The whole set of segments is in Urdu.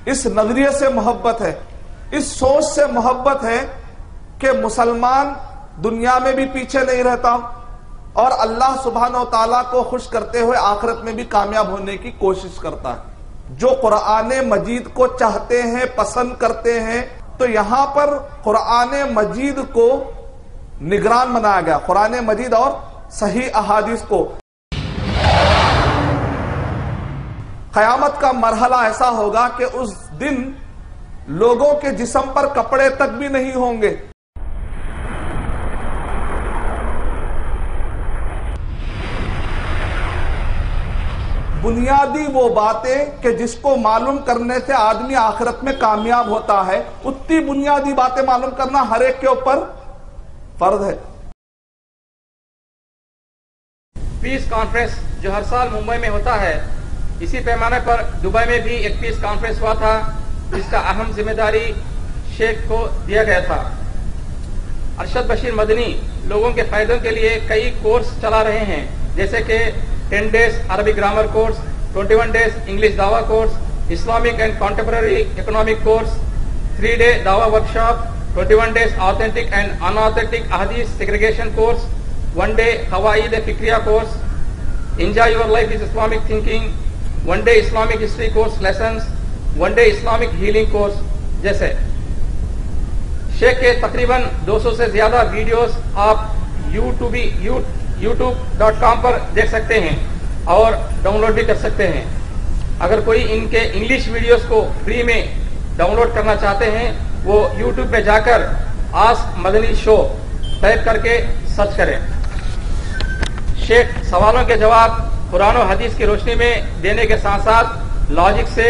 اس نظریے سے محبت ہے، اس سوچ سے محبت ہے کہ مسلمان دنیا میں بھی پیچھے نہیں رہتا اور اللہ سبحانہ و تعالیٰ کو خوش کرتے ہوئے آخرت میں بھی کامیاب ہونے کی کوشش کرتا ہے۔ جو قرآن مجید کو چاہتے ہیں، پسند کرتے ہیں، تو یہاں پر قرآن مجید کو نگران بنایا گیا، قرآن مجید اور صحیح احادیث کو۔ قیامت کا مرحلہ ایسا ہوگا کہ اس دن لوگوں کے جسم پر کپڑے تک بھی نہیں ہوں گے۔ بنیادی وہ باتیں کہ جس کو معلوم کرنے سے آدمی آخرت میں کامیاب ہوتا ہے، اتنی بنیادی باتیں معلوم کرنا ہر ایک کے اوپر فرض ہے۔ پیس کانفرنس جو ہر سال ممبئی میں ہوتا ہے، اسی پیمانے پر دبئی میں بھی ایک پیس کانفرنس ہوا تھا جس کا اہم ذمہ داری شیخ کو دیا گیا تھا۔ ارشد بشیر مدنی لوگوں کے فائدوں کے لیے کئی کورس چلا رہے ہیں، جیسے کہ 10 days عربی گرامر کورس، 21 days انگلش دعویٰ course, Islamic and contemporary economic course, 3 day دعویٰ workshop, 21 days authentic and inauthentic احادیث سیگریگیشن کورس، 1 day قواعد فکریہ course, enjoy your life is Islamic thinking, 1 day Islamic history course lessons, 1 day Islamic healing course جیسے۔ شیخ کے تقریباً 200 سے زیادہ ویڈیوز آپ youtube.com پر دیکھ سکتے ہیں اور ڈاؤن لوڈ بھی کر سکتے ہیں۔ اگر کوئی ان کے انگلش ویڈیوز کو فری میں ڈاؤن لوڈ کرنا چاہتے ہیں، وہ یوٹیوب پہ جا کر آسک مدنی شو ٹائپ کر کے سرچ کریں۔ شیخ سوالوں کے جواب قرآن و حدیث کی روشنی میں دینے کے ساتھ ساتھ لاجک سے،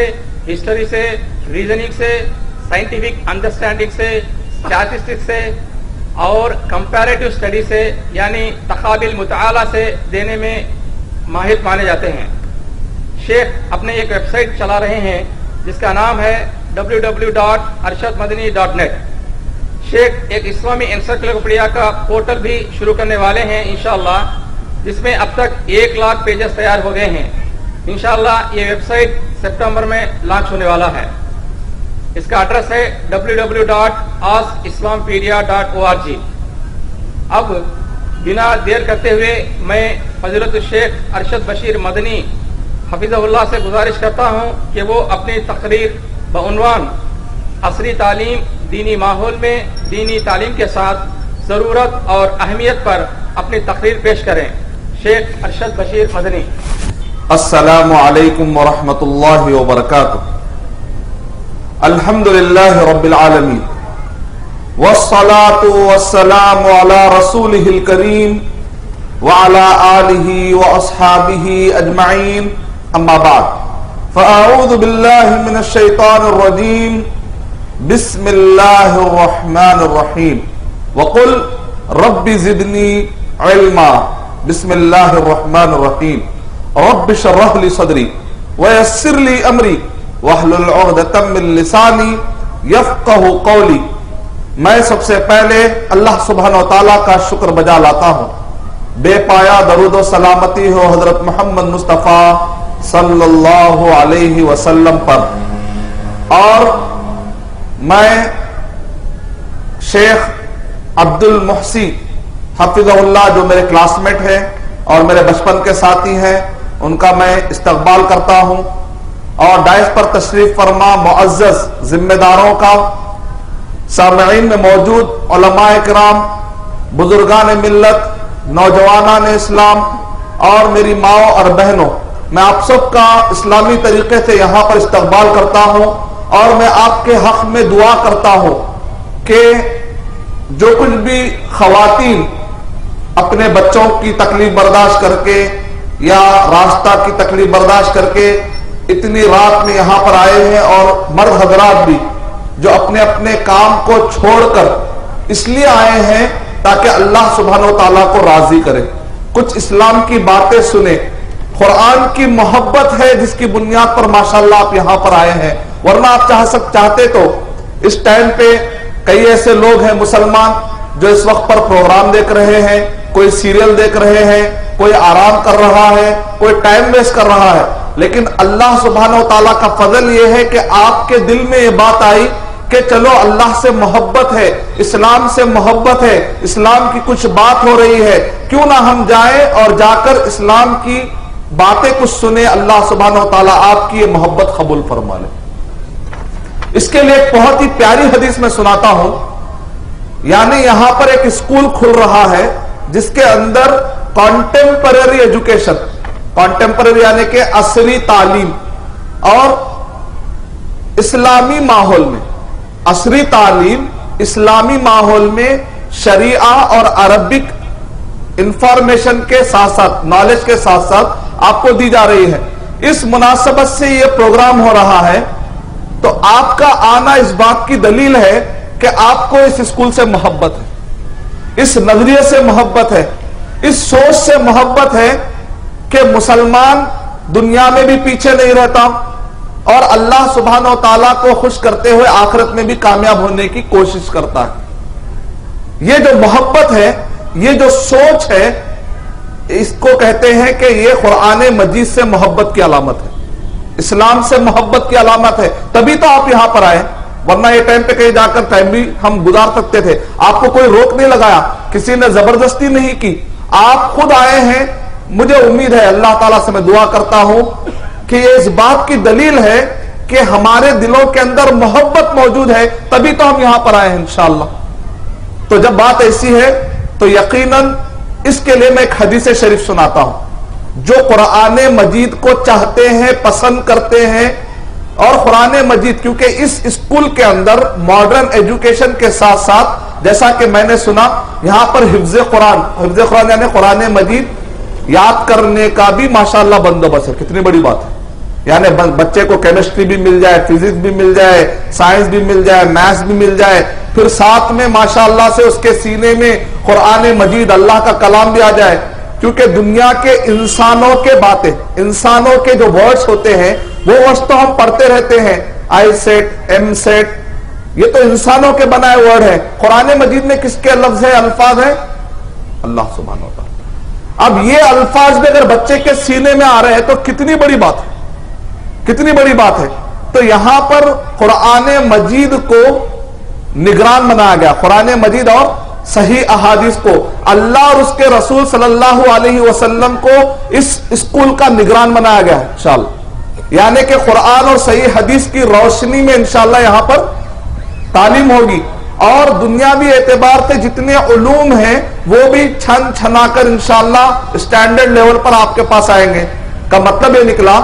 ہسٹری سے، ریزننگ سے، سائنٹیفک انڈرسٹینڈنگ سے، اسٹیٹسٹکس سے اور کمپیریٹو اسٹڈی سے، یعنی تقابل مطالعہ سے دینے میں ماہر مانے جاتے ہیں۔ شیخ اپنے ایک ویب سائٹ چلا رہے ہیں جس کا نام ہے www.arshadmadani.net۔ شیخ ایک اسلامی انسائکلوپیڈیا کا پورٹل بھی شروع کرنے والے ہیں انشاءاللہ، جس میں اب تک 1 لاکھ پیجز تیار ہو گئے ہیں۔ انشاءاللہ یہ ویب سائٹ سپٹمبر میں لانچ ہونے والا ہے۔ اس کا ایڈریس ہے www.askislampedia.org۔ اب بنا دیر کرتے ہوئے میں فضیلت الشیخ ارشد بشیر مدنی حفظہ اللہ سے گزارش کرتا ہوں کہ وہ اپنی تقریر بعنوان عصری تعلیم دینی ماحول میں دینی تعلیم کے ساتھ ضرورت اور اہمیت پر اپنی تقریر پیش کریں۔ شیخ ارشد بشیر مدنی۔ السلام علیکم ورحمۃ اللہ وبرکاتہ۔ الحمدللہ رب العالمین والصلاة والسلام علی رسولہ الکریم وعلی آلہ واصحابہ اجمعین، اما بعد فاعوذ باللہ من الشیطان الرجیم، بسم اللہ الرحمن الرحیم، وقل رب زدنی علما، بسم اللہ الرحمن الرحیم، رب اشرح لی صدری ویسر لی امری واحلل عقدۃ من لسانی یفقہوا قولی۔ میں سب سے پہلے اللہ سبحانہ و تعالیٰ کا شکر بجا لاتا ہوں، بے پایا درود و سلامتی ہو حضرت محمد مصطفیٰ صلی اللہ علیہ وسلم پر۔ اور میں شیخ عبد المحسی حفظہ اللہ جو میرے کلاس میٹ ہیں اور میرے بچپن کے ساتھی ہیں، ان کا میں استقبال کرتا ہوں، اور ڈائس پر تشریف فرما معزز ذمہ داروں کا، سامعین میں موجود علماء کرام، بزرگان ملت، نوجوانان اسلام اور میری ماؤں اور بہنوں، میں آپ سب کا اسلامی طریقے سے یہاں پر استقبال کرتا ہوں، اور میں آپ کے حق میں دعا کرتا ہوں کہ جو کچھ بھی خواتین اپنے بچوں کی تکلیف برداشت کر کے یا راستہ کی تکلیف برداشت کر کے اتنی رات میں یہاں پر آئے ہیں، اور مرد حضرات بھی جو اپنے اپنے کام کو چھوڑ کر اس لیے آئے ہیں تاکہ اللہ سبحانہ و تعالیٰ کو راضی کرے، کچھ اسلام کی باتیں سنیں، قرآن کی محبت ہے جس کی بنیاد پر ماشاءاللہ آپ یہاں پر آئے ہیں، ورنہ آپ چاہتے تو اس ٹائم پہ کئی ایسے لوگ ہیں مسلمان جو اس وقت پر پروگرام دیکھ رہے ہیں، کوئی سیریل دیکھ رہے ہیں، کوئی آرام کر رہا ہے، کوئی ٹائم ویسٹ کر رہا ہے، لیکن اللہ سبحانہ و تعالیٰ کا فضل یہ ہے کہ آپ کے دل میں یہ بات آئی کہ چلو اللہ سے محبت ہے، اسلام سے محبت ہے، اسلام کی کچھ بات ہو رہی ہے، کیوں نہ ہم جائیں اور جا کر اسلام کی باتیں کچھ سنیں، اللہ سبحانہ و تعالیٰ آپ کی یہ محبت قبول فرما لے۔ اس کے لیے ایک بہت ہی پیاری حدیث میں سناتا ہوں، یعنی یہاں پر ایک اسکول کھل رہا ہے جس کے اندر کانٹمپرری ایجوکیشن، کانٹمپرری یعنی کہ عصری تعلیم اور اسلامی ماحول میں، عصری تعلیم اسلامی ماحول میں شریعہ اور عربک انفارمیشن کے ساتھ ساتھ، نالج کے ساتھ ساتھ آپ کو دی جا رہی ہے۔ اس مناسبت سے یہ پروگرام ہو رہا ہے، تو آپ کا آنا اس بات کی دلیل ہے کہ آپ کو اس اسکول سے محبت ہے، اس نظریے سے محبت ہے، اس سوچ سے محبت ہے کہ مسلمان دنیا میں بھی پیچھے نہیں رہتا اور اللہ سبحانہ و تعالیٰ کو خوش کرتے ہوئے آخرت میں بھی کامیاب ہونے کی کوشش کرتا ہے۔ یہ جو محبت ہے، یہ جو سوچ ہے، اس کو کہتے ہیں کہ یہ قرآن مجید سے محبت کی علامت ہے، اسلام سے محبت کی علامت ہے، تبھی تو آپ یہاں پر آئے، ورنہ یہ ٹائم پہ کہیں جا کر ٹائم بھی ہم گزار سکتے تھے، آپ کو کوئی روک نہیں لگایا، کسی نے زبردستی نہیں کی، آپ خود آئے ہیں۔ مجھے امید ہے، اللہ تعالیٰ سے میں دعا کرتا ہوں کہ یہ اس بات کی دلیل ہے کہ ہمارے دلوں کے اندر محبت موجود ہے، تبھی تو ہم یہاں پر آئے ہیں انشاءاللہ۔ تو جب بات ایسی ہے تو یقیناً اس کے لیے میں ایک حدیث شریف سناتا ہوں۔ جو قرآن مجید کو چاہتے ہیں، پسند کرتے ہیں، اور قرآن مجید کیونکہ اس اسکول کے اندر ماڈرن ایجوکیشن کے ساتھ ساتھ جیسا کہ میں نے سنا یہاں پر حفظ قرآن یعنی قرآن مجید یاد کرنے کا بھی ماشاءاللہ بندوبست ہے۔ کتنی بڑی بات ہے، یعنی بچے کو کیمسٹری بھی مل جائے، فزکس بھی مل جائے، سائنس بھی مل جائے، میتھس بھی مل جائے، پھر ساتھ میں ماشاءاللہ سے اس کے سینے میں قرآن مجید اللہ کا کلام بھی آ جائے، کیونکہ دنیا کے انسانوں کے باتیں، انسانوں کے جو ورڈز ہوتے ہیں وہ ورڈز تو ہم پڑھتے رہتے ہیں، آئی سیٹ، ایم سیٹ، یہ تو انسانوں کے بنائے ورڈ ہیں۔ قرآن مجید میں کس کے لفظ ہے، الفاظ ہیں؟ اللہ سبحانہ وتعالی۔ اب یہ الفاظ بھی اگر بچے کے سینے میں آ رہے ہیں تو کتنی بڑی بات ہے، کتنی بڑی بات ہے۔ تو یہاں پر قرآن مجید کو نگران بنایا گیا، قرآن مجید اور صحیح احادیث کو، اللہ اور اس کے رسول صلی اللہ علیہ وسلم کو اس اسکول کا نگران بنایا گیا ہے انشاءاللہ، یعنی کہ قرآن اور صحیح حدیث کی روشنی میں انشاءاللہ یہاں پر تعلیم ہوگی، اور دنیاوی اعتبار سے جتنے علوم ہیں وہ بھی چھن چھنا کر انشاءاللہ اسٹینڈرڈ لیول پر آپ کے پاس آئیں گے۔ کا مطلب یہ نکلا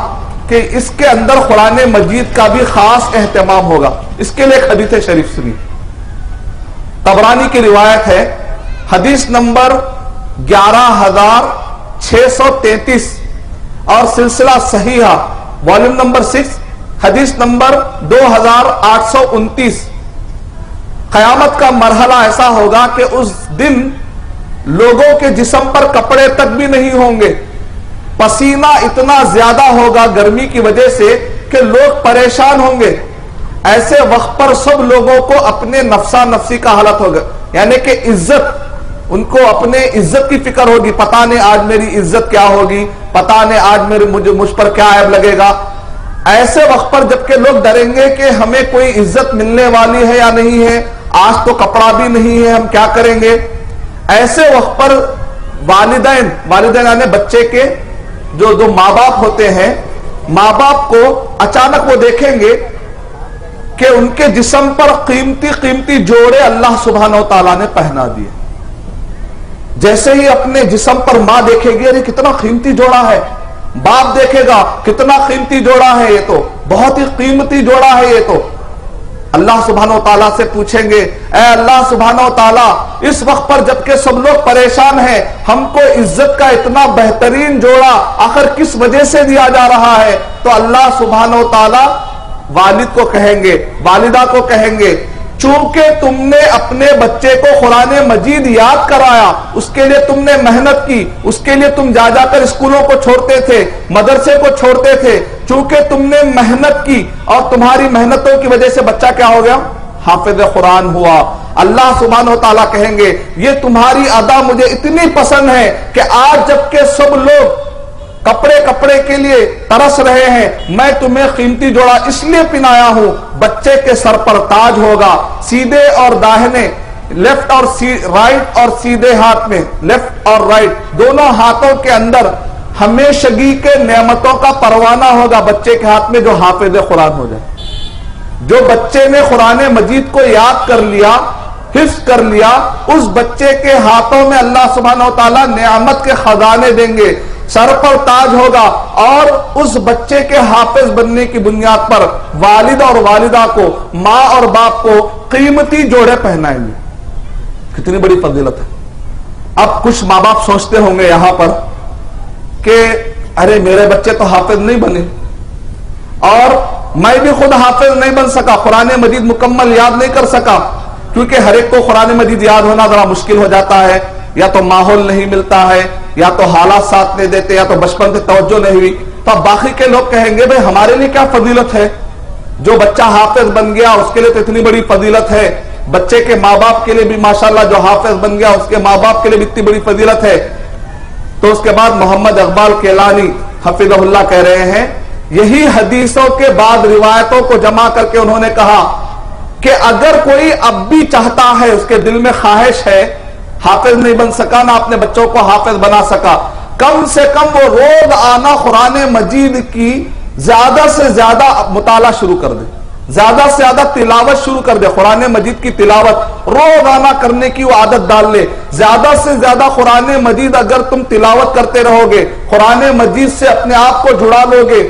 کہ اس کے اندر قرآن مجید کا بھی خاص اہتمام ہوگا۔ اس کے لیے ایک حدیث شریف سنی، طبرانی کی روایت ہے، حدیث نمبر 11633 اور سلسلہ صحیحہ والیوم نمبر 6 حدیث نمبر 2829۔ قیامت کا مرحلہ ایسا ہوگا کہ اس دن لوگوں کے جسم پر کپڑے تک بھی نہیں ہوں گے، پسینہ اتنا زیادہ ہوگا گرمی کی وجہ سے کہ لوگ پریشان ہوں گے۔ ایسے وقت پر سب لوگوں کو اپنے نفسا نفسی کا حالت ہوگا، یعنی کہ عزت، ان کو اپنے عزت کی فکر ہوگی، پتہ نہیں آج میری عزت کیا ہوگی، پتہ نہیں آج مجھ پر کیا عیب لگے گا۔ ایسے وقت پر جبکہ لوگ ڈریں گے کہ ہمیں کوئی عزت ملنے والی ہے یا نہیں ہے، آج تو کپڑا بھی نہیں ہے، ہم کیا کریں گے۔ ایسے وقت پر والدین یعنی بچے کے جو ماں باپ ہوتے ہیں، ماں باپ کو اچانک وہ دیکھیں گے کہ ان کے جسم پر قیمتی جوڑے اللہ سبحانہ و تعالیٰ نے پہنا دیے۔ جیسے ہی اپنے جسم پر ماں دیکھے گی، ارے کتنا قیمتی جوڑا ہے، باپ دیکھے گا کتنا قیمتی جوڑا ہے، یہ تو بہت ہی قیمتی جوڑا ہے، یہ تو اللہ سبحانہ و تعالیٰ سے پوچھیں گے، اے اللہ سبحانہ و تعالیٰ، اس وقت پر جبکہ سب لوگ پریشان ہیں، ہم کو عزت کا اتنا بہترین جوڑا آخر کس وجہ سے دیا جا رہا ہے؟ تو اللہ سبحانہ و تعالیٰ والد کو کہیں گے، والدہ کو کہیں گے، چونکہ تم نے اپنے بچے کو قرآن مجید یاد کرایا، اس کے لیے تم نے محنت کی، اس کے لیے تم جا کر اسکولوں کو چھوڑتے تھے، مدرسے کو چھوڑتے تھے، چونکہ تم نے محنت کی اور تمہاری محنتوں کی وجہ سے بچہ کیا ہو گیا؟ حافظ قرآن ہوا۔ اللہ سبحانہ و تعالیٰ کہیں گے، یہ تمہاری ادا مجھے اتنی پسند ہے کہ آج جب کہ سب لوگ کپڑے کے لیے ترس رہے ہیں، میں تمہیں قیمتی جوڑا اس لیے پہنایا ہوں، بچے کے سر پر تاج ہوگا، سیدھے اور داہنے، لیفٹ اور رائٹ اور سیدھے ہاتھ میں، لیفٹ اور رائٹ دونوں ہاتھوں کے اندر ہمیشگی کے نعمتوں کا پروانہ ہوگا بچے کے ہاتھ میں، جو حافظ قرآن ہو جائے۔ جو بچے نے قرآن مجید کو یاد کر لیا، حفظ کر لیا، اس بچے کے ہاتھوں میں اللہ سبحانہ و تعالیٰ نعمت کے خزانے دیں گے، سر پر تاج ہوگا، اور اس بچے کے حافظ بننے کی بنیاد پر والد اور والدہ کو، ماں اور باپ کو قیمتی جوڑے پہنائیں گے۔ کتنی بڑی فضیلت ہے۔ اب کچھ ماں باپ سوچتے ہوں گے یہاں پر کہ ارے میرے بچے تو حافظ نہیں بنے، اور میں بھی خود حافظ نہیں بن سکا، قرآن مجید مکمل یاد نہیں کر سکا، کیونکہ ہر ایک کو قرآن مجید یاد ہونا ذرا مشکل ہو جاتا ہے، یا تو ماحول نہیں ملتا ہے، یا تو حالات ساتھ نہیں دیتے، یا تو بچپن سے توجہ نہیں ہوئی۔ تو اب باقی کے لوگ کہیں گے بھئی ہمارے لیے کیا فضیلت ہے، جو بچہ حافظ بن گیا اس کے لیے تو اتنی بڑی فضیلت ہے، بچے کے ماں باپ کے لیے بھی ماشاءاللہ جو حافظ بن گیا اس کے ماں باپ کے لیے بھی اتنی بڑی فضیلت ہے۔ تو اس کے بعد محمد اقبال کیلانی حفظہ اللہ کہہ رہے ہیں، یہی حدیثوں کے بعد روایتوں کو جمع کر کے انہوں نے کہا کہ اگر کوئی اب بھی چاہتا ہے، اس کے دل میں خواہش ہے، حافظ نہیں بن سکا، نہ اپنے بچوں کو حافظ بنا سکا، کم سے کم وہ روز آنا قرآن مجید کی زیادہ سے زیادہ مطالعہ شروع کر دے، زیادہ سے زیادہ تلاوت شروع کر دے، قرآن مجید کی تلاوت روزانہ کرنے کی وہ عادت ڈال لے۔ زیادہ سے زیادہ قرآن مجید اگر تم تلاوت کرتے رہو گے، قرآن مجید سے اپنے آپ کو جڑا لو گے،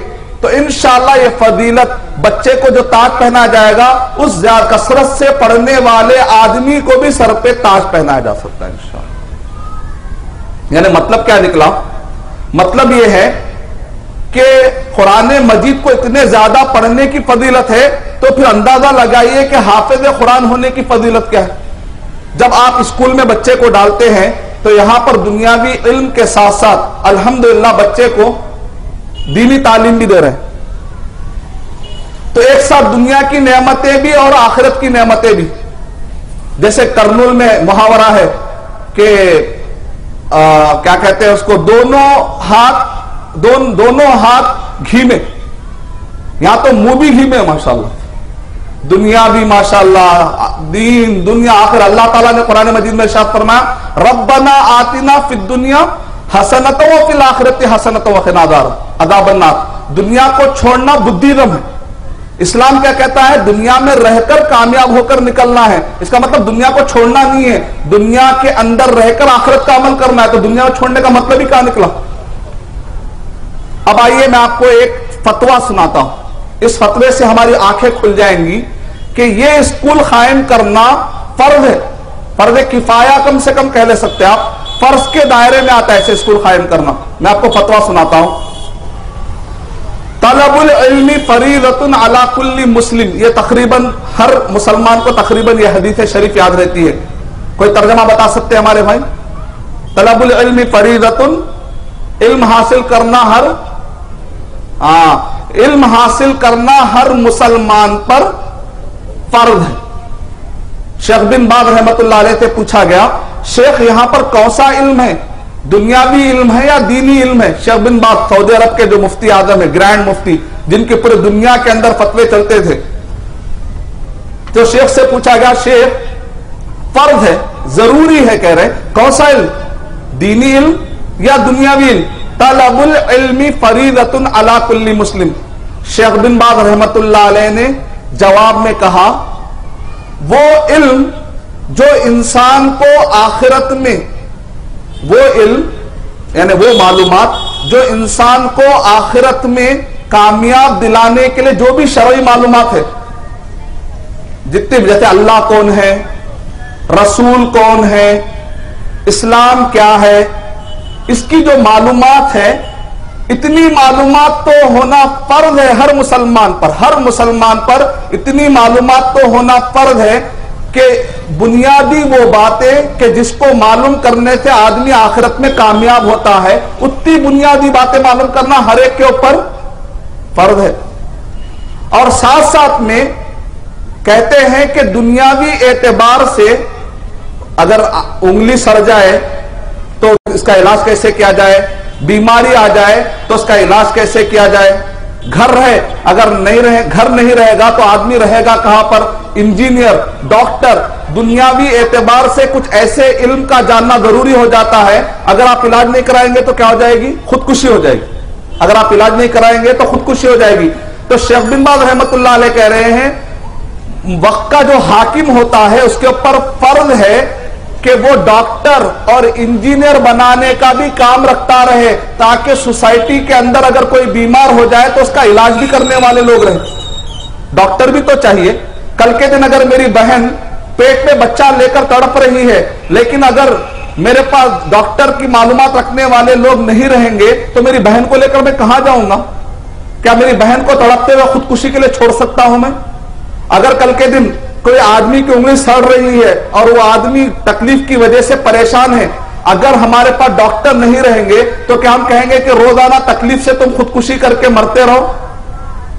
تو انشاءاللہ یہ فضیلت بچے کو جو تاج پہنا جائے گا، اس کثرت سے پڑھنے والے آدمی کو بھی سر پہ تاج پہنایا جا سکتا ہے انشاءاللہ۔ یعنی مطلب کیا نکلا؟ مطلب یہ ہے کہ قرآن مجید کو اتنے زیادہ پڑھنے کی فضیلت ہے، تو پھر اندازہ لگائیے کہ حافظ قرآن ہونے کی فضیلت کیا ہے۔ جب آپ اسکول میں بچے کو ڈالتے ہیں تو یہاں پر دنیاوی علم کے ساتھ ساتھ الحمدللہ بچے کو دینی تعلیم بھی دے رہے ہیں، تو ایک ساتھ دنیا کی نعمتیں بھی اور آخرت کی نعمتیں بھی۔ جیسے کرنول میں محاورہ ہے کہ کیا کہتے ہیں اس کو، دونوں ہاتھ گھی میں، یہاں تو منہ بھی گھی میں، ماشاءاللہ دنیا بھی ماشاءاللہ، دین دنیا آخر۔ اللہ تعالیٰ نے قرآن مجید میں ارشاد فرمایا، ربنا آتنا فی الدنیا حسنۃ وفی الآخرۃ حسنۃ وقنا عذاب النار۔ دنیا کو چھوڑنا بدھیزم ہے۔ اسلام کیا کہتا ہے؟ دنیا میں رہ کر کامیاب ہو کر نکلنا ہے۔ اس کا مطلب دنیا کو چھوڑنا نہیں ہے، دنیا کے اندر رہ کر آخرت کا عمل کرنا ہے۔ تو دنیا کو چھوڑنے کا مطلب ہی کیا نکلا؟ اب آئیے میں آپ کو ایک فتویٰ سناتا ہوں، اس فتوے سے ہماری آنکھیں کھل جائیں گی کہ یہ اسکول قائم کرنا فرض ہے، فرض کفایہ کم سے کم کہہ لے سکتے ہیں آپ، فرض کے دائرے میں آتا ہے ایسے اسکول قائم کرنا۔ میں آپ کو فتویٰ سناتا ہوں، طلب العلم فریضۃ علی کل مسلم۔ یہ تقریباً ہر مسلمان کو تقریباً یہ حدیث شریف یاد رہتی ہے۔ کوئی ترجمہ بتا سکتے ہیں ہمارے بھائی؟ طلب العلم فریضۃ، علم حاصل کرنا علم حاصل کرنا ہر مسلمان پر فرض ہے۔ شیخ بن باز رحمت اللہ علیہ سے پوچھا گیا، شیخ یہاں پر کون سا علم ہے، دنیاوی علم ہے یا دینی علم ہے؟ شیخ بن باز سعودی عرب کے جو مفتی اعظم ہے، گرینڈ مفتی، جن کے پورے دنیا کے اندر فتوے چلتے تھے، تو شیخ سے پوچھا گیا، شیخ فرض ہے، ضروری ہے، کہہ رہے کون سا علم، دینی علم یا دنیاوی علم؟ طلب العلم فریضۃ علی کل مسلم۔ شیخ بن باز رحمت اللہ علیہ نے جواب میں کہا، وہ علم جو انسان کو آخرت میں، وہ علم یعنی وہ معلومات جو انسان کو آخرت میں کامیاب دلانے کے لیے جو بھی شرعی معلومات ہے، جتنے جیسے اللہ کون ہے، رسول کون ہے، اسلام کیا ہے، اس کی جو معلومات ہے، اتنی معلومات تو ہونا فرض ہے ہر مسلمان پر، ہر مسلمان پر اتنی معلومات تو ہونا فرض ہے کہ بنیادی وہ باتیں کہ جس کو معلوم کرنے سے آدمی آخرت میں کامیاب ہوتا ہے، اتنی بنیادی باتیں معلوم کرنا ہر ایک کے اوپر فرض ہے۔ اور ساتھ ساتھ میں کہتے ہیں کہ دنیاوی اعتبار سے اگر انگلی سڑ جائے تو اس کا علاج کیسے کیا جائے، بیماری آ جائے تو اس کا علاج کیسے کیا جائے. گھر رہے, اگر گھر نہیں رہے گا تو آدمی رہے گا کہاں پر؟ Engineer, doctor. دنیاوی اعتبار سے کچھ ایسے علم کا جاننا ضروری ہو جاتا ہے, اگر آپ علاج نہیں کرائیں گے تو کیا ہو جائے گی؟ خودکشی ہو جائے گی. اگر آپ علاج نہیں کرائیں گے تو خودکشی ہو جائے گی. تو شیخ بن باز رحمت اللہ علیہ کہہ رہے ہیں وقت کا جو حاکم ہوتا ہے اس کے اوپر فرض ہے کہ وہ ڈاکٹر اور انجینئر بنانے کا بھی کام رکھتا رہے, تاکہ سوسائٹی کے اندر اگر کوئی بیمار ہو جائے تو اس کا علاج بھی کرنے والے لوگ رہیں. ڈاکٹر بھی تو چاہیے. کل کے دن اگر میری بہن پیٹ میں بچہ لے کر تڑپ رہی ہے, لیکن اگر میرے پاس ڈاکٹر کی معلومات رکھنے والے لوگ نہیں رہیں گے تو میری بہن کو لے کر میں کہاں جاؤں گا؟ کیا میری بہن کو تڑپتے ہوئے خودکشی کے لیے چھوڑ سکتا ہوں میں؟ اگر کل کے دن کوئی آدمی کی انگلی سڑ رہی ہے اور وہ آدمی تکلیف کی وجہ سے پریشان ہے, اگر ہمارے پاس ڈاکٹر نہیں رہیں گے تو کیا ہم کہیں گے کہ روزانہ تکلیف سے تم خودکشی کر کے مرتے رہو؟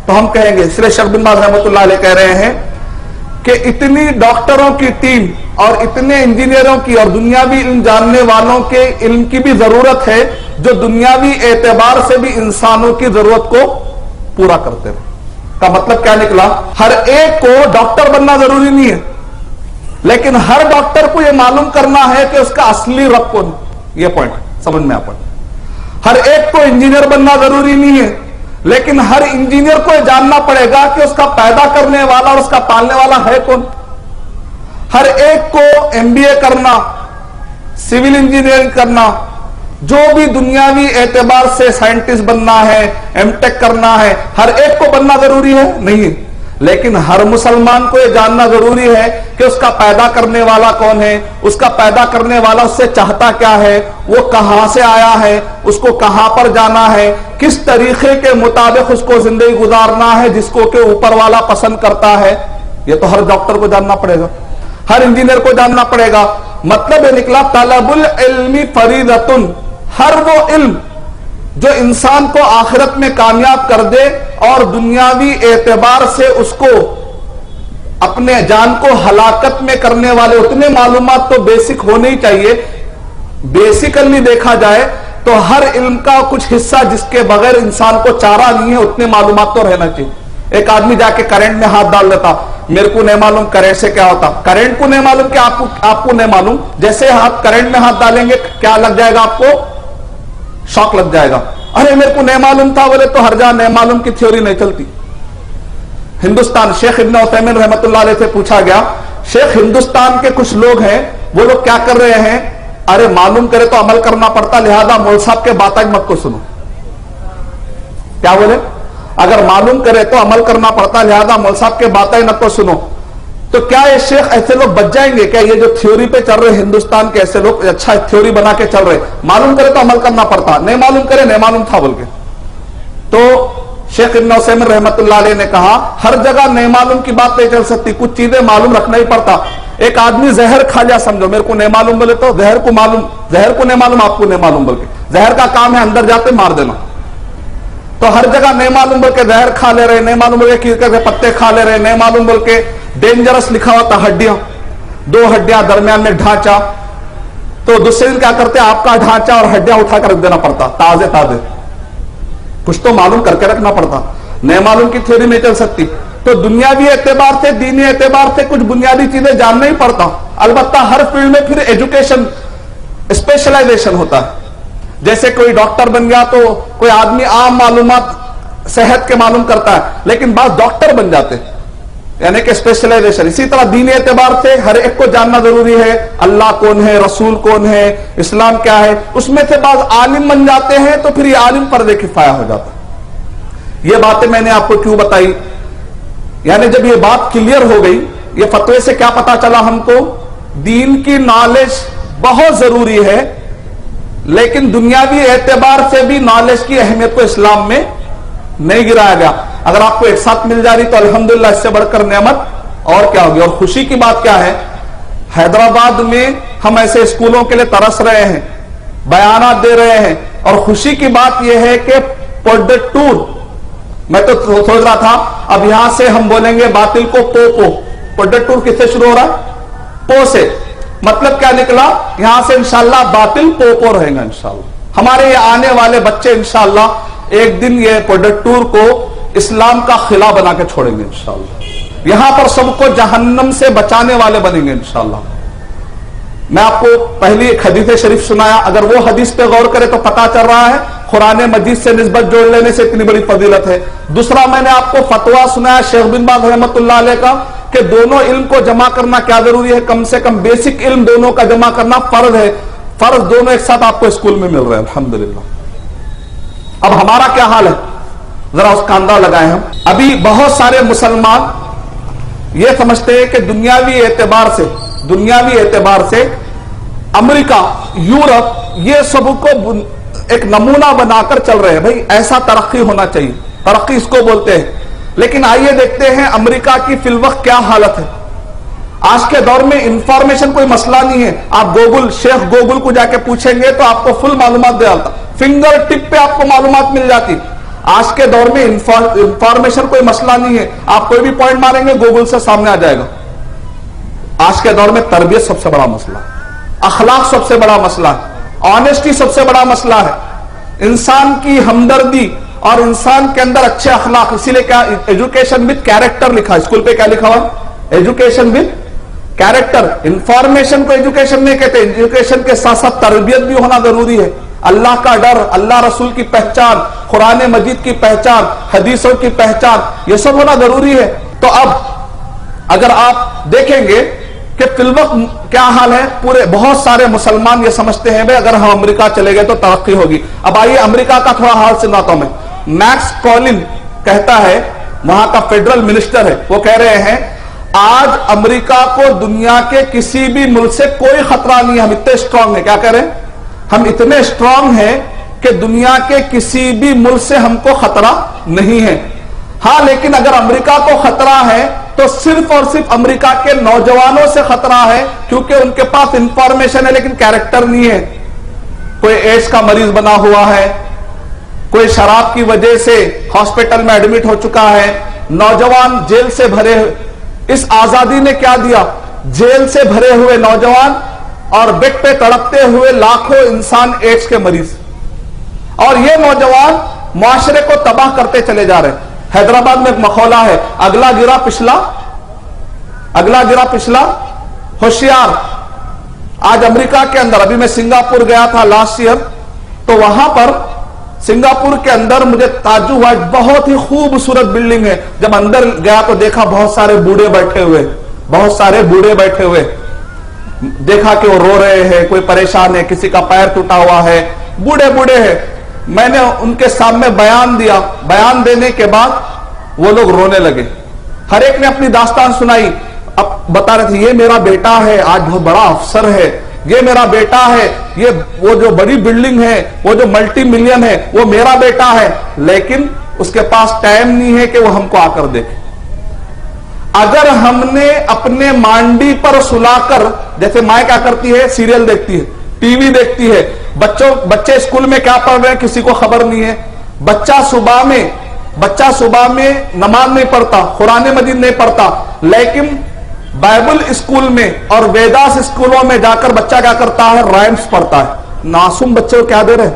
تو ہم کہیں گے. اس لیے شیخ بن باز رحمۃ اللہ علیہ کہہ رہے ہیں کہ اتنی ڈاکٹروں کی ٹیم اور اتنے انجینئروں کی اور دنیاوی علم جاننے والوں کے علم کی بھی ضرورت ہے جو دنیاوی اعتبار سے بھی انسانوں کی ضرورت کو پورا کرتے رہے. کا مطلب کیا نکلا؟ ہر ایک کو ڈاکٹر بننا ضروری نہیں ہے, لیکن ہر ڈاکٹر کو یہ معلوم کرنا ہے کہ اس کا اصلی رب کون. یہ پوائنٹ سمجھ میں آ پڑا. ہر ایک کو انجینئر بننا ضروری نہیں ہے, لیکن ہر انجینئر کو یہ جاننا پڑے گا کہ اس کا پیدا کرنے والا اور اس کا پالنے والا ہے کون. ہر ایک کو ایم بی اے کرنا, سول انجینئرنگ کرنا, جو بھی دنیاوی اعتبار سے سائنٹسٹ بننا ہے, ایم ٹیک کرنا ہے, ہر ایک کو بننا ضروری ہے نہیں, لیکن ہر مسلمان کو یہ جاننا ضروری ہے کہ اس کا پیدا کرنے والا کون ہے, اس کا پیدا کرنے والا اس سے چاہتا کیا ہے, وہ کہاں سے آیا ہے, اس کو کہاں پر جانا ہے, کس طریقے کے مطابق اس کو زندگی گزارنا ہے جس کو کہ اوپر والا پسند کرتا ہے. یہ تو ہر ڈاکٹر کو جاننا پڑے گا, ہر انجینئر کو جاننا پڑے گا. مطلب یہ نکلا طلب العلم فریضۃ, ہر وہ علم جو انسان کو آخرت میں کامیاب کر دے اور دنیاوی اعتبار سے اس کو اپنے جان کو ہلاکت میں کرنے والے اتنے معلومات تو بیسک ہونے ہی چاہیے. بیسیکلی دیکھا جائے تو ہر علم کا کچھ حصہ جس کے بغیر انسان کو چارہ نہیں ہے اتنے معلومات تو رہنا چاہیے. ایک آدمی جا کے کرنٹ میں ہاتھ ڈال دیتا, میرے کو نہیں معلوم کرنٹ سے کیا ہوتا, کرنٹ کو نہیں معلوم کہ آپ کو نہیں معلوم, جیسے آپ کرنٹ میں ہاتھ ڈالیں گے کیا لگ جائے گا, آپ کو شاک لگ جائے گا. ارے میرے کو نہیں معلوم تھا, بولے تو ہر جہاں نہیں معلوم کی تھیوری نہیں چلتی. ہندوستان, شیخ ابن عثیمین رحمۃ اللہ علیہ سے پوچھا گیا, شیخ ہندوستان کے کچھ لوگ ہیں وہ لوگ کیا کر رہے ہیں, ارے معلوم کرے تو عمل کرنا پڑتا, لہذا مول صاحب کے باتیں مت کو سنو. کیا بولے؟ اگر معلوم کرے تو عمل کرنا پڑتا, لہذا مول صاحب کے باتیں نہ کو سنو. تو کیا یہ شیخ ایسے لوگ بچ جائیں گے کیا؟ یہ جو تھیوری پہ چل رہے ہندوستان کے ایسے لوگ اچھا تھیوری بنا کے چل رہے, معلوم کرے تو عمل کرنا پڑتا, نہیں معلوم کرے نہیں معلوم تھا بول کے. تو شیخ ابن عثیمین رحمۃ اللہ علیہ نے کہا ہر جگہ نہیں معلوم کی بات نہیں چل سکتی, کچھ چیزیں معلوم رکھنا ہی پڑتا. ایک آدمی زہر کھا لیا, سمجھو میرے کو نہیں معلوم بولے تو زہر کو نہیں معلوم, آپ کو نہیں معلوم بول کے. زہر کا کام ہے اندر جاتے مار دینا. تو ہر جگہ نہیں معلوم بول کے زہر کھا لے رہے, نہیں معلوم بول کے پتے کھا لے رہے, نہیں معلوم بول کے ڈینجرس لکھا ہوا تھا, ہڈیاں, 2 ہڈیاں درمیان میں ڈھانچہ. تو دوسرے دن کیا کرتے, آپ کا ڈھانچہ اور ہڈیاں اٹھا کر رکھ دینا پڑتا, تازے. کچھ تو معلوم کر کے رکھنا پڑتا, نہیں معلوم کی تھیوری نہیں چل سکتی. تو دنیاوی اعتبار سے, دینی اعتبار سے کچھ بنیادی چیزیں جاننا ہی پڑتا. البتہ ہر فیلڈ میں پھر ایجوکیشن اسپیشلائزیشن ہوتا ہے. جیسے کوئی ڈاکٹر بن گیا تو کوئی آدمی عام معلومات صحت کے معلوم کرتا ہے, لیکن بعض ڈاکٹر بن جاتے, یعنی کہ اسپیشلائزیشن. اسی طرح دینی اعتبار سے ہر ایک کو جاننا ضروری ہے, اللہ کون ہے, رسول کون ہے, اسلام کیا ہے. اس میں سے بعض عالم بن جاتے ہیں تو پھر یہ عالم پردے کفایہ ہو جاتا. یہ باتیں میں نے آپ کو کیوں بتائی, یعنی جب یہ بات کلیئر ہو گئی, یہ فتوے سے کیا پتا چلا ہم کو, دین کی نالج بہت ضروری ہے, لیکن دنیاوی اعتبار سے بھی نالج کی اہمیت کو اسلام میں نہیں گرایا گیا. اگر آپ کو ایک ساتھ مل جا رہی تو الحمدللہ اس سے بڑھ کر نعمت اور کیا ہوگی. اور خوشی کی بات کیا ہے, حیدرآباد میں ہم ایسے اسکولوں کے لیے ترس رہے ہیں, بیانات دے رہے ہیں, اور خوشی کی بات یہ ہے کہ پوڈٹور, میں تو سوچ رہا تھا اب یہاں سے ہم بولیں گے باطل کو پو. پوڈٹور کس سے شروع ہو رہا ہے, پو سے. مطلب کیا نکلا, یہاں سے انشاءاللہ باطل پو رہے گا انشاءاللہ. ہمارے یہ آنے والے بچے انشاءاللہ ایک دن یہ پروڈکٹور کو اسلام کا خلا بنا کے چھوڑیں گے انشاءاللہ. یہاں پر سب کو جہنم سے بچانے والے بنیں گے انشاءاللہ. میں آپ کو پہلی ایک حدیث شریف سنایا, اگر وہ حدیث پہ غور کرے تو پتا چل رہا ہے قرآن مجید سے نسبت جوڑ لینے سے اتنی بڑی فضیلت ہے. دوسرا میں نے آپ کو فتویٰ سنایا شیخ بن باز رحمۃ اللہ علیہ کا کہ دونوں علم کو جمع کرنا کیا ضروری ہے, کم سے کم بیسک علم دونوں کا جمع کرنا فرض ہے. فرض دونوں ایک ساتھ آپ کو اسکول میں مل رہے ہیں الحمدللہ. اب ہمارا کیا حال ہے ذرا اس کا اندازہ لگائیں ہم. ابھی بہت سارے مسلمان یہ سمجھتے ہیں کہ دنیاوی اعتبار سے امریکہ, یورپ, یہ سب کو ایک نمونہ بنا کر چل رہے ہیں. بھائی ایسا ترقی ہونا چاہیے, ترقی اس کو بولتے ہیں. لیکن آئیے دیکھتے ہیں امریکہ کی فی الوقت کیا حالت ہے. آج کے دور میں انفارمیشن کوئی مسئلہ نہیں ہے. آپ شیخ گوگل کو جا کے پوچھیں گے تو آپ کو فل معلومات دے ڈالتا, فنگر ٹپ پہ آپ کو معلومات مل جاتی. آج کے دور میں انفارمیشن کوئی مسئلہ نہیں ہے. آپ کوئی بھی پوائنٹ ماریں گے گوگل سے سامنے آ جائے گا. آج کے دور میں تربیت سب سے بڑا مسئلہ, اخلاق سب سے بڑا مسئلہ ہے, آنےسٹی سب سے بڑا مسئلہ ہے, انسان کی ہمدردی اور انسان کے اندر اچھے اخلاق. اسی لیے کیا ایجوکیشن وتھ کیریکٹر لکھا, اسکول پہ کیا لکھا ہوا, ایجوکیشن وتھ کیریکٹر. انفارمیشن کو ایجوکیشن نہیں کہتے, ایجوکیشن کے ساتھ ساتھ تربیت بھی ہونا ضروری ہے. اللہ کا ڈر, اللہ رسول کی پہچان, قرآن مجید کی پہچان, حدیثوں کی پہچان, یہ سب ہونا ضروری ہے. تو اب اگر آپ دیکھیں گے کہ فی الوقت کیا حال ہے, پورے بہت سارے مسلمان یہ سمجھتے ہیں اگر ہم امریکہ چلے گئے تو ترقی ہوگی. اب آئیے امریکہ کا تھوڑا حال سناتا ہوں میں. میکس کولن کہتا ہے, وہاں کا فیڈرل منسٹر ہے, وہ کہہ رہے ہیں آج امریکہ کو دنیا کے کسی بھی ملک سے کوئی خطرہ نہیں ہے. ہم اتنے اسٹرانگ ہیں, کیا کہہ رہے ہیں, ہم اتنے اسٹرانگ ہیں کہ دنیا کے کسی بھی ملک سے ہم کو خطرہ نہیں ہے. ہاں لیکن اگر امریکہ کو خطرہ ہے تو صرف اور صرف امریکہ کے نوجوانوں سے خطرہ ہے, کیونکہ ان کے پاس انفارمیشن ہے لیکن کیریکٹر نہیں ہے. کوئی ایڈس کا مریض بنا ہوا ہے, کوئی شراب کی وجہ سے ہاسپٹل میں ایڈمٹ ہو چکا ہے, نوجوان جیل سے بھرے. اس آزادی نے کیا دیا, جیل سے بھرے ہوئے نوجوان اور بیڈ پہ تڑپتے ہوئے لاکھوں انسان ایڈس کے مریض, اور یہ نوجوان معاشرے کو تباہ کرتے چلے جا رہے ہیں. حیدرآباد میں ایک مقولہ ہے, اگلا گرا پچھلا ہوشیار. آج امریکہ کے اندر, ابھی میں سنگاپور گیا تھا لاسٹ ایئر, تو وہاں پر سنگاپور کے اندر مجھے تعجب ہوا, بہت ہی خوبصورت بلڈنگ ہے. جب اندر گیا تو دیکھا بہت سارے بوڑھے بیٹھے ہوئے, دیکھا کہ وہ رو رہے ہیں, کوئی پریشان ہے, کسی کا پیر ٹوٹا ہوا ہے, بوڑھے ہیں. میں نے ان کے سامنے بیان دیا, بیان دینے کے بعد وہ لوگ رونے لگے. ہر ایک نے اپنی داستان سنائی. اب بتا رہے تھے یہ میرا بیٹا ہے, آج بہت بڑا افسر ہے, یہ میرا بیٹا ہے, یہ وہ جو بڑی بلڈنگ ہے, وہ جو ملٹی ملین ہے, وہ میرا بیٹا ہے, لیکن اس کے پاس ٹائم نہیں ہے کہ وہ ہم کو آ کر دیکھے. اگر ہم نے اپنے مانڈی پر سلا کر, جیسے مائیں کیا کرتی ہے, سیریل دیکھتی ہے, ٹی وی دیکھتی ہے, بچے اسکول میں کیا پڑھ رہے ہیں کسی کو خبر نہیں ہے. بچہ صبح میں نماز نہیں پڑھتا, قرآن مجید نہیں پڑھتا, لیکن بائبل اسکول میں اور ویداس اسکولوں میں جا کر بچہ کیا کرتا ہے, رائمز پڑھتا ہے. معصوم بچے کو کیا دے رہے,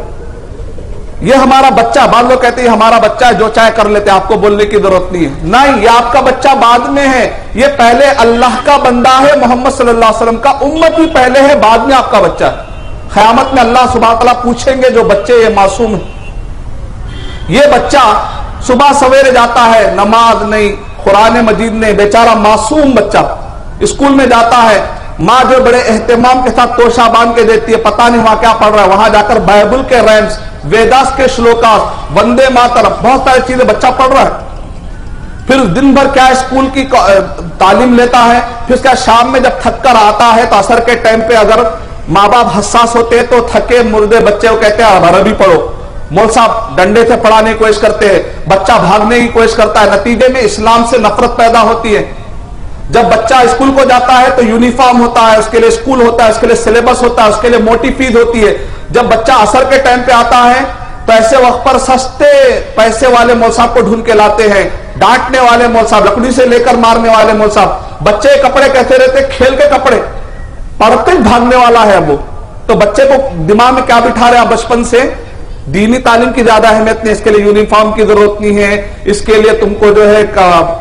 یہ ہمارا بچہ. بعض لوگ کہتے ہیں ہمارا بچہ ہے, جو چاہے کر لیتے, آپ کو بولنے کی ضرورت نہیں ہے. نہیں, یہ آپ کا بچہ بعد میں ہے, یہ پہلے اللہ کا بندہ ہے, محمد صلی اللہ علیہ وسلم کا امت بھی پہلے ہے, بعد میں آپ کا بچہ ہے. قیامت میں اللہ سبحانہ تعالیٰ پوچھیں گے جو بچے یہ معصوم ہیں, یہ بچہ صبح سویرے جاتا ہے, نماز نہیں, قرآن مجید نہیں, بیچارہ معصوم بچہ اسکول میں جاتا ہے, ماں جو بڑے اہتمام کے ساتھ توشہ باندھ کے دیتی ہے, پتہ نہیں وہاں کیا پڑھ رہا ہے, وہاں جا کر بائبل کے رائمز, ویداس کے شلوکاس, وندے ماترم, بہت ساری چیزیں بچہ پڑھ رہا ہے. پھر دن بھر کیا اسکول کی تعلیم لیتا ہے, پھر اس کا شام میں جب تھک کر آتا ہے تو عصر کے ٹائم پہ اگر ماں باپ حساس ہوتے ہیں تو تھکے مردے بچے کو کہتے ہیں عربی پڑھو. مول صاحب ڈنڈے سے پڑھانے کی کوشش کرتے ہیں, بچہ بھاگنے کی کوشش کرتا ہے, نتیجے میں اسلام سے نفرت پیدا ہوتی ہے. جب بچہ اسکول کو جاتا ہے تو یونیفارم ہوتا ہے, اس کے لیے اسکول ہوتا ہے, اس کے لیے سلیبس ہوتا ہے, اس کے لیے موٹی فیس ہوتی ہے. جب بچہ عصر کے ٹائم پہ آتا ہے تو ایسے وقت پر سستے پیسے والے مول صاحب کو ڈھونڈ کے لاتے ہیں, ڈانٹنے والے مول صاحب, لکڑی سے لے کر مارنے والے مول صاحب. بچے کپڑے کیسے رہتے, کھیل کے کپڑے, پڑھتے بھاگنے والا ہے وہ. تو تو بچے کو دماغ میں کیا بٹھا رہے ہیں بچپن سے؟ دینی تعلیم کی زیادہ اہمیت نہیں، اس کے لیے یونیفارم کی ضرورت نہیں ہے، اس کے لیے تم کو جو ہے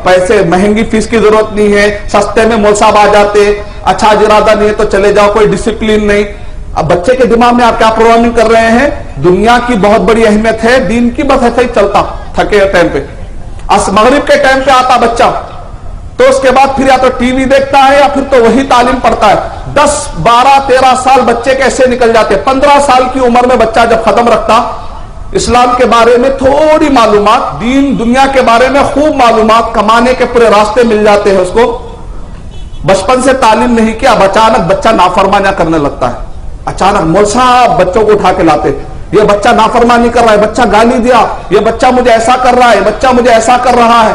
پیسے مہنگی فیس کی ضرورت نہیں ہے، سستے میں مول صاحب آ جاتے، اچھا ارادہ نہیں ہے تو چلے جاؤ، کوئی ڈسپلن نہیں۔ اب بچے کے دماغ میں آپ کیا پروگرامنگ کر رہے ہیں؟ دنیا کی بہت بڑی اہمیت ہے، دین کی بس ایسا ہی چلتا، تھکے ٹائم پہ مغرب کے ٹائم پہ آتا بچہ تو اس کے بعد پھر یا تو ٹی وی دیکھتا ہے یا پھر تو وہی تعلیم پڑھتا ہے۔ 10 12 13 سال بچے کیسے نکل جاتے؟ 15 سال کی عمر میں بچہ جب ختم رکھتا، اسلام کے بارے میں تھوڑی معلومات، دین دنیا کے بارے میں خوب معلومات، کمانے کے پورے راستے مل جاتے ہیں اس کو، بچپن سے تعلیم نہیں کیا، اب اچانک بچہ نافرمانیاں کرنے لگتا ہے، اچانک مول صاحب بچوں کو اٹھا کے لاتے، یہ بچہ نافرمانی کر رہا ہے، بچہ گالی دیا، یہ بچہ مجھے ایسا کر رہا ہے، بچہ مجھے ایسا کر رہا ہے۔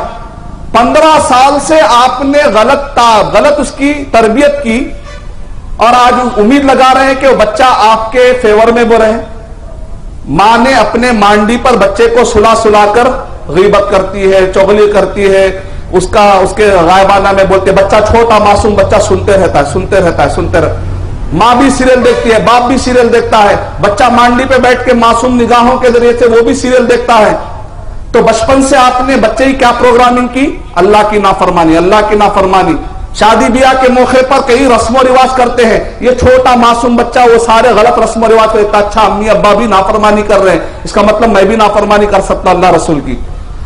15 سال سے آپ نے غلط اس کی تربیت کی اور آج امید لگا رہے ہیں کہ وہ بچہ آپ کے فیور میں بو رہے۔ ماں نے اپنے مانڈی پر بچے کو سلا کر غیبت کرتی ہے، چغلی کرتی ہے، اس کے غائبانہ میں بولتے، بچہ چھوٹا معصوم بچہ سنتے رہتا ہے۔ ماں بھی سیریل دیکھتی ہے، باپ بھی سیریل دیکھتا ہے، بچہ مانڈی پہ بیٹھ کے معصوم نگاہوں کے ذریعے سے وہ بھی سیریل دیکھتا ہے۔ تو بچپن سے آپ نے بچے کی کیا پروگرامنگ کی؟ اللہ کی نافرمانی۔ شادی بیاہ کے موقع پر کئی رسم و رواج کرتے ہیں، یہ چھوٹا معصوم بچہ وہ سارے غلط رسم و رواج کرتا، اچھا امی ابا بھی نافرمانی کر رہے ہیں، اس کا مطلب میں بھی نافرمانی کر سکتا اللہ رسول کی۔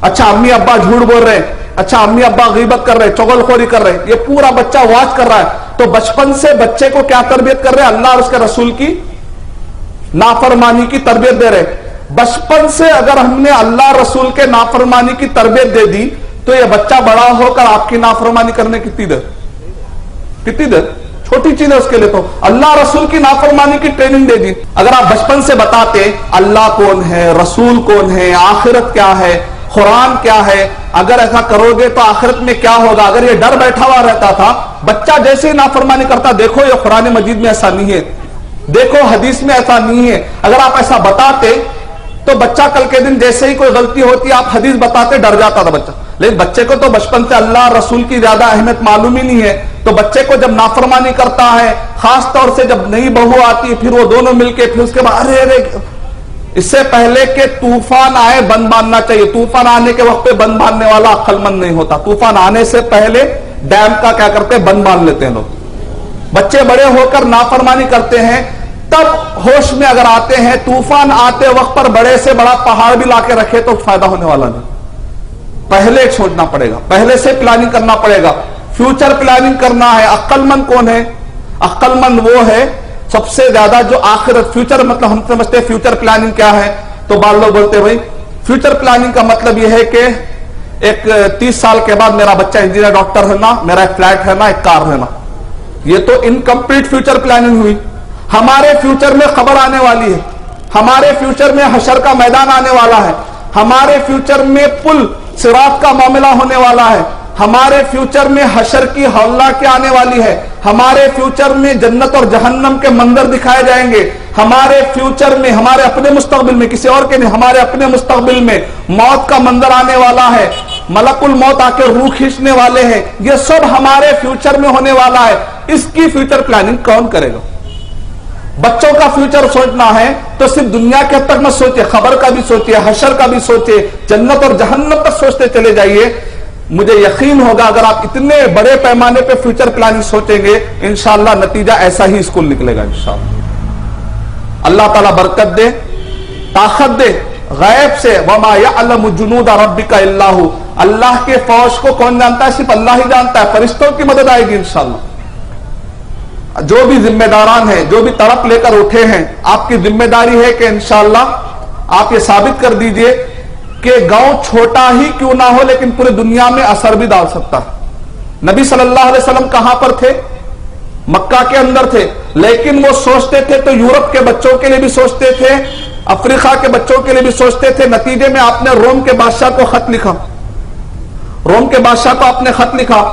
اچھا امی ابا جھوٹ بول رہے ہیں، اچھا امی ابا غیبت کر رہے ہیں، چغل خوری کر رہے ہیں، یہ پورا بچہ واچ کر رہا ہے۔ تو بچپن سے بچے کو کیا تربیت کر رہے ہیں؟ اللہ اور اس کے رسول کی نافرمانی کی تربیت دے رہے۔ بچپن سے اگر ہم نے اللہ رسول کے نافرمانی کی تربیت دے دی تو یہ بچہ بڑا ہو کر آپ کی نافرمانی کرنے کتنی دیر چھوٹی چیز ہے اس کے لیے۔ تو اللہ رسول کی نافرمانی کی ٹریننگ دے دی۔ اگر آپ بچپن سے بتاتے اللہ کون ہے، رسول کون ہے، آخرت کیا ہے، قرآن کیا ہے، اگر ایسا کرو گے تو آخرت میں کیا ہوگا، اگر یہ ڈر بیٹھا ہوا رہتا تھا، بچہ جیسے ہی نافرمانی کرتا، دیکھو یہ قرآن مجید میں ایسا نہیں ہے، دیکھو حدیث میں ایسا نہیں ہے، اگر آپ ایسا بتاتے تو بچہ کل کے دن جیسے ہی کوئی غلطی ہوتی آپ حدیث بتاتے ڈر جاتا تھا بچہ۔ لیکن بچے کو تو بچپن سے اللہ رسول کی زیادہ اہمیت معلوم ہی نہیں ہے، تو بچے کو جب نافرمانی کرتا ہے، خاص طور سے جب نئی بہو آتی ہے، پھر وہ دونوں مل کے پھر اس کے بعد ارے اس سے پہلے کہ طوفان آئے بند باندھنا چاہیے۔ طوفان آنے کے وقت پہ بند باندھنے والا عقل مند نہیں ہوتا، طوفان آنے سے پہلے ڈیم کا کیا کرتے ہیں، بند باندھ لیتے ہیں لوگ۔ بچے بڑے ہو کر نافرمانی کرتے ہیں، تب ہوش میں اگر آتے ہیں، طوفان آتے وقت پر بڑے سے بڑا پہاڑ بھی لا کے رکھے تو فائدہ ہونے والا نہیں، پہلے سوچنا پڑے گا، پہلے سے پلاننگ کرنا پڑے گا، فیوچر پلاننگ کرنا ہے۔ عقل مند کون ہے؟ عقل مند وہ ہے سب سے زیادہ جو آخرت، فیوچر مطلب ہم سمجھتے ہیں فیوچر پلاننگ کیا ہے، تو بعض لوگ بولتے ہیں بھائی فیوچر پلاننگ کا مطلب یہ ہے کہ ایک 30 سال کے بعد میرا بچہ انجینئر ڈاکٹر ہے نا، میرا ایک فلیٹ ہے نا، ایک کار ہے نا۔ یہ تو انکمپلیٹ فیوچر پلاننگ ہوئی۔ ہمارے فیوچر میں خبر آنے والی ہے، ہمارے فیوچر میں حشر کا میدان آنے والا ہے، ہمارے فیوچر میں پل صراط کا معاملہ ہونے والا ہے، ہمارے فیوچر میں حشر کی ہولناکیں آنے والی ہے، ہمارے فیوچر میں جنت اور جہنم کے منظر دکھائے جائیں گے، ہمارے فیوچر میں، ہمارے اپنے مستقبل میں، کسی اور کے نہیں، ہمارے اپنے مستقبل میں موت کا منظر آنے والا ہے، ملک الموت آ کے روح کھینچنے والے ہیں، یہ سب ہمارے فیوچر میں ہونے والا ہے۔ اس کی فیوچر پلاننگ کون کرے گا؟ بچوں کا فیوچر سوچنا ہے تو صرف دنیا کے حد تک مت سوچے، خبر کا بھی سوچے، حشر کا بھی سوچے، جنت اور جہنم تک سوچتے چلے جائیے۔ مجھے یقین ہوگا اگر آپ اتنے بڑے پیمانے پہ فیوچر پلاننگ سوچیں گے، انشاءاللہ نتیجہ ایسا ہی اسکول نکلے گا انشاءاللہ۔ اللہ تعالیٰ برکت دے، طاقت دے، غیب سے وما یعلم جنود ربک الا ھو، اللہ کے فوج کو کون جانتا ہے؟ صرف اللہ ہی جانتا ہے، فرشتوں کی مدد آئے گی انشاءاللہ۔ جو بھی ذمہ داران ہیں، جو بھی تڑپ لے کر اٹھے ہیں، آپ کی ذمہ داری ہے کہ انشاءاللہ آپ یہ ثابت کر دیجئے کہ گاؤں چھوٹا ہی کیوں نہ ہو لیکن پوری دنیا میں اثر بھی ڈال سکتا ہے۔ نبی صلی اللہ علیہ وسلم کہاں پر تھے؟ مکہ کے اندر تھے، لیکن وہ سوچتے تھے تو یورپ کے بچوں کے لیے بھی سوچتے تھے، افریقہ کے بچوں کے لیے بھی سوچتے تھے۔ نتیجے میں آپ نے روم کے بادشاہ کو خط لکھا، روم کے بادشاہ کو آپ نے خط لکھا،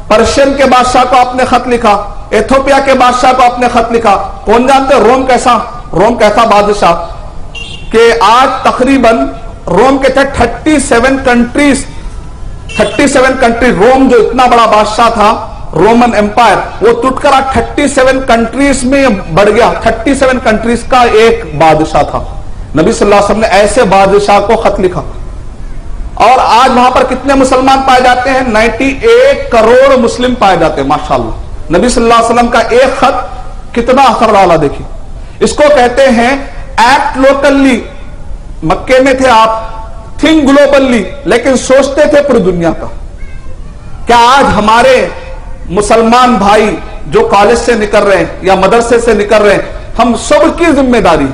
پرشین کے بادشاہ کو آپ نے خط لکھا، ایتھوپیا کے بادشاہ کو آپ نے خط لکھا۔ کون جانتے روم کیسا بادشاہ کہ آج تقریباً روم کے تھے 37 کنٹریز، روم جو اتنا بڑا بادشاہ تھا رومن امپائر وہ ٹوٹ کر 37 کنٹریز میں بڑھ گیا. 37 کنٹریز کا ایک بادشاہ تھا. نبی صلی اللہ علیہ وسلم نے ایسے بادشاہ کو خط لکھا, اور آج وہاں پر کتنے مسلمان پائے جاتے ہیں؟ 98 کروڑ مسلم پائے جاتے ہیں. ماشاءاللہ, نبی صلی اللہ علیہ وسلم کا ایک خط کتنا اثر ڈالا. دیکھیے, اس کو کہتے ہیں ایکٹ لوکلی. مکے میں تھے آپ, تھنک گلوبلی, لیکن سوچتے تھے پوری دنیا کا. کیا آج ہمارے مسلمان بھائی جو کالج سے نکل رہے ہیں یا مدرسے سے نکل رہے ہیں, ہم سب کی ذمہ داری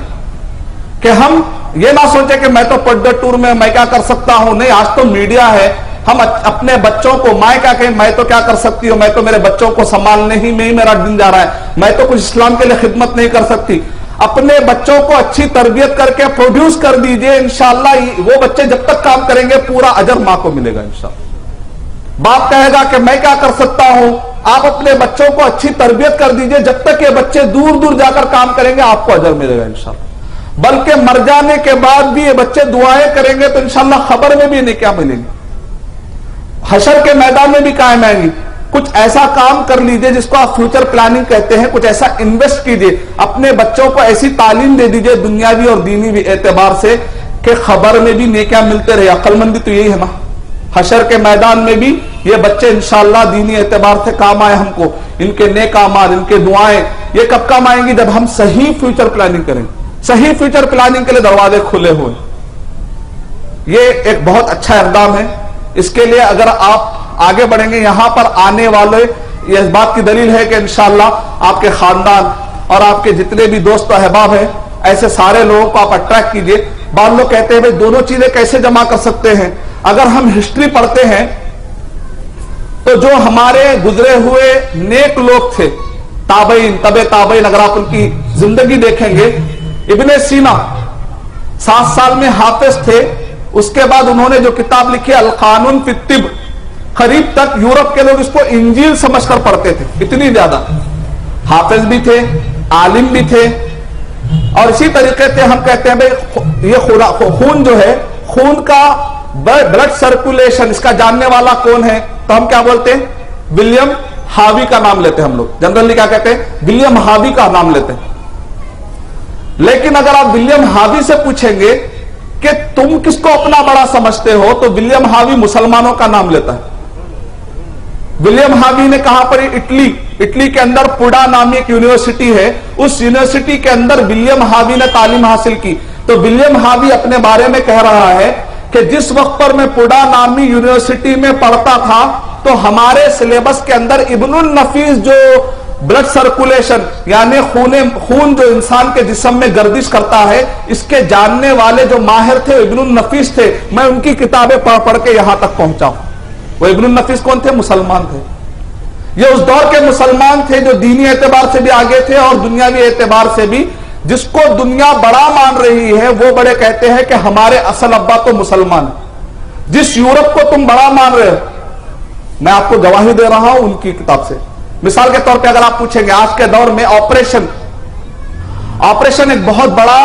کہ ہم یہ نہ سوچیں کہ میں تو پڈ ٹور میں میں کیا کر سکتا ہوں. نہیں, آج تو میڈیا ہے. ہم اپنے بچوں کو, مائیں کیا کہیں میں تو کیا کر سکتی ہوں, میں تو میرے بچوں کو سنبھالنے ہی میں ہی میرا دن جا رہا ہے, میں تو کچھ اسلام کے لیے خدمت نہیں کر سکتی. اپنے بچوں کو اچھی تربیت کر کے پروڈیوس کر دیجئے, انشاءاللہ وہ بچے جب تک کام کریں گے پورا اجر ماں کو ملے گا انشاءاللہ. باپ کہے گا کہ میں کیا کر سکتا ہوں, آپ اپنے بچوں کو اچھی تربیت کر دیجئے, جب تک یہ بچے دور دور جا کر کام کریں گے آپ کو اجر ملے گا انشاءاللہ. بلکہ مر جانے کے بعد بھی یہ بچے دعائیں کریں گے تو انشاءاللہ خبر میں بھی انہیں کیا ملیں گے, حشر کے میدان میں بھی قائم آئیں گی. کچھ ایسا کام کر لیجئے جس کو آپ فیوچر پلاننگ کہتے ہیں, کچھ ایسا انویسٹ کیجئے, اپنے بچوں کو ایسی تعلیم دے دیجئے دنیاوی اور دینی بھی اعتبار سے کہ خبر میں بھی نیکیاں ملتے رہے. عقل مندی تو یہی ہے نا, حشر کے میدان میں بھی یہ بچے انشاءاللہ دینی اعتبار سے کام آئے ہم کو. ان کے نیک اعمال, ان کے دعائیں یہ کب کام آئیں گی؟ جب ہم صحیح فیوچر پلاننگ کریں. صحیح فیوچر پلاننگ کے لیے دروازے کھلے ہوئے. یہ ایک بہت اچھا اقدام ہے. اس کے لیے اگر آپ آگے بڑھیں گے, یہاں پر آنے والے یہ اس بات کی دلیل ہے کہ انشاءاللہ آپ کے خاندان اور آپ کے جتنے بھی دوست و احباب ہیں, ایسے سارے لوگوں کو آپ اٹریکٹ کیجئے. بعض لوگ کہتے ہیں بھائی دونوں چیزیں کیسے جمع کر سکتے ہیں؟ اگر ہم ہسٹری پڑھتے ہیں تو جو ہمارے گزرے ہوئے نیک لوگ تھے, تابعین, تابعین, اگر آپ ان کی زندگی دیکھیں گے, ابن سینا 7 سال میں حافظ تھے. اس کے بعد انہوں نے جو کتاب لکھی القانون فی الطب, قریب تک یورپ کے لوگ اس کو انجیل سمجھ کر پڑھتے تھے, اتنی زیادہ. حافظ بھی تھے, عالم بھی تھے. اور اسی طریقے سے ہم کہتے ہیں بھائی یہ خون جو ہے, خون کا بلڈ سرکولیشن, اس کا جاننے والا کون ہے؟ تو ہم کیا بولتے ہیں؟ ولیم ہاوی کا نام لیتے ہیں. ہم لوگ جنرلی کیا کہتے ہیں؟ ولیم ہاوی کا نام لیتے ہیں. لیکن اگر آپ ولیم ہاوی سے پوچھیں گے کہ تم کس کو اپنا بڑا سمجھتے ہو, تو ولیم ہاوی مسلمانوں کا نام لیتا ہے. ولیم ہاوی نے کہاں پر؟ اٹلی کے اندر پوڈا نامی ایک یونیورسٹی ہے, اس یونیورسٹی کے اندر ولیم ہاوی نے تعلیم حاصل کی. تو ولیم ہاوی اپنے بارے میں کہہ رہا ہے کہ جس وقت پر میں پوڈا نامی یونیورسٹی میں پڑھتا تھا تو ہمارے سلیبس کے اندر ابن النفیس جو بلڈ سرکولیشن یعنی خون جو انسان کے جسم میں گردش کرتا ہے, اس کے جاننے والے جو ماہر تھے ابن النفیس تھے. میں ان کی کتابیں پڑھ کے یہاں تک پہنچا ہوں. وہ ابن النفیس کون تھے؟ مسلمان تھے. یہ اس دور کے مسلمان تھے جو دینی اعتبار سے بھی آگے تھے اور دنیاوی اعتبار سے بھی. جس کو دنیا بڑا مان رہی ہے وہ بڑے کہتے ہیں کہ ہمارے اصل ابا تو مسلمان ہے. جس یورپ کو تم بڑا مان رہے ہو, میں آپ کو گواہی دے رہا ہوں ان کی کتاب سے. مثال کے طور پہ اگر آپ پوچھیں گے آج کے دور میں آپریشن ایک بہت بڑا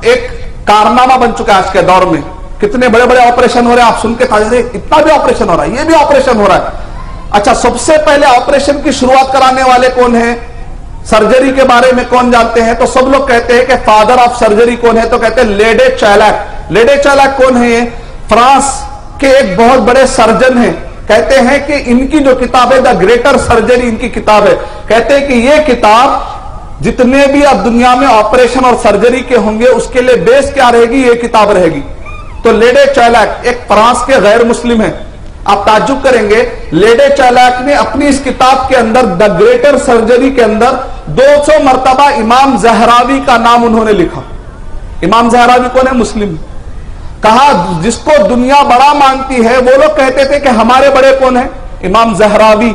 ایک کارنامہ بن چکا ہے. آج کے دور میں کتنے بڑے بڑے آپریشن ہو رہے ہیں, آپ سن کے تازے, اتنا بھی آپریشن ہو رہا ہے, یہ بھی آپریشن ہو رہا ہے. اچھا, سب سے پہلے آپریشن کی شروعات کرانے والے کون ہیں؟ سرجری کے بارے میں کون جانتے ہیں؟ تو سب لوگ کہتے ہیں کہ فادر آف سرجری کون ہے؟ تو کہتے ہیں لیڈے چیلاک. لیڈے چیلاک کون ہے؟ یہ فرانس کے ایک بہت بڑے سرجن ہیں. کہتے ہیں کہ ان کی جو کتاب ہے دا گریٹر سرجری, ان کی کتاب ہے. کہتے ہیں کہ یہ کتاب جتنے بھی اب دنیا میں آپریشن اور سرجری کے ہوں گے اس کے لیے بیس کیا رہے گی؟ یہ کتاب رہے گی. تو لیڈے چیلاک ایک فرانس کے غیر مسلم ہیں. آپ تعجب کریں گے, لیڈے چیلاک نے اپنی اس کتاب کے اندر دا گریٹر سرجری کے اندر 200 مرتبہ امام زہراوی کا نام انہوں نے لکھا. امام زہراوی کون ہے؟ مسلم. کہا جس کو دنیا بڑا مانتی ہے وہ لوگ کہتے تھے کہ ہمارے بڑے کون ہیں؟ امام زہراوی.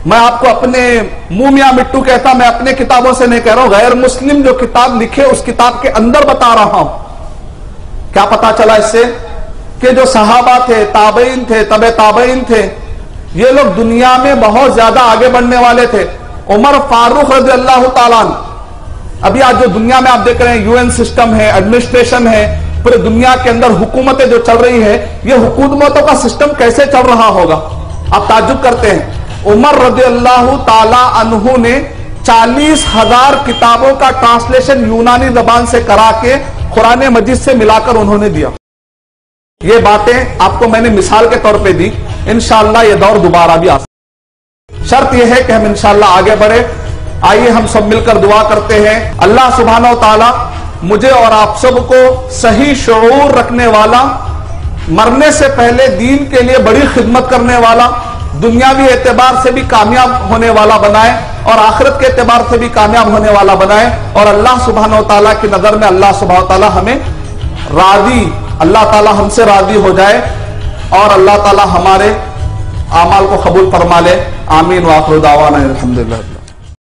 میں آپ کو اپنے منہ میاں مٹو کہتا, میں اپنے کتابوں سے نہیں کہہ رہا ہوں, غیر مسلم جو کتاب لکھے اس کتاب کے اندر بتا رہا ہوں. کیا پتا چلا اس سے؟ کہ جو صحابہ تھے, تابعین تھے, تابعین تھے, یہ لوگ دنیا میں بہت زیادہ آگے بڑھنے والے تھے. عمر فاروق رضی اللہ تعالیٰ عنہ, ابھی آج جو دنیا میں آپ دیکھ رہے ہیں یو این سسٹم ہے, ایڈمنسٹریشن ہے, پورے دنیا کے اندر حکومتیں جو چل رہی ہے, یہ حکومتوں کا سسٹم کیسے چل رہا ہوگا؟ آپ تعجب کرتے ہیں. عمر رضی اللہ تعالی عنہ نے 40,000 کتابوں کا ٹرانسلیشن یونانی زبان سے کرا کے قرآن مجید سے ملا کر انہوں نے دیا. یہ باتیں آپ کو میں نے مثال کے طور پہ دی. انشاءاللہ یہ دور دوبارہ بھی آ سکتا. شرط یہ ہے کہ ہم انشاءاللہ آگے بڑھے. آئیے ہم سب مل کر دعا کرتے ہیں. اللہ سبحانہ و تعالی مجھے اور آپ سب کو صحیح شعور رکھنے والا, مرنے سے پہلے دین کے لیے بڑی خدمت کرنے والا, دنیاوی اعتبار سے بھی کامیاب ہونے والا بنائے اور آخرت کے اعتبار سے بھی کامیاب ہونے والا بنائے. اور اللہ سبحانہ و تعالیٰ کی نظر میں اللہ سبحانہ و تعالیٰ ہمیں راضی, اللہ تعالیٰ ہم سے راضی ہو جائے اور اللہ تعالیٰ ہمارے اعمال کو قبول فرما لے. آمین. وآخر دعوانا الحمدللہ.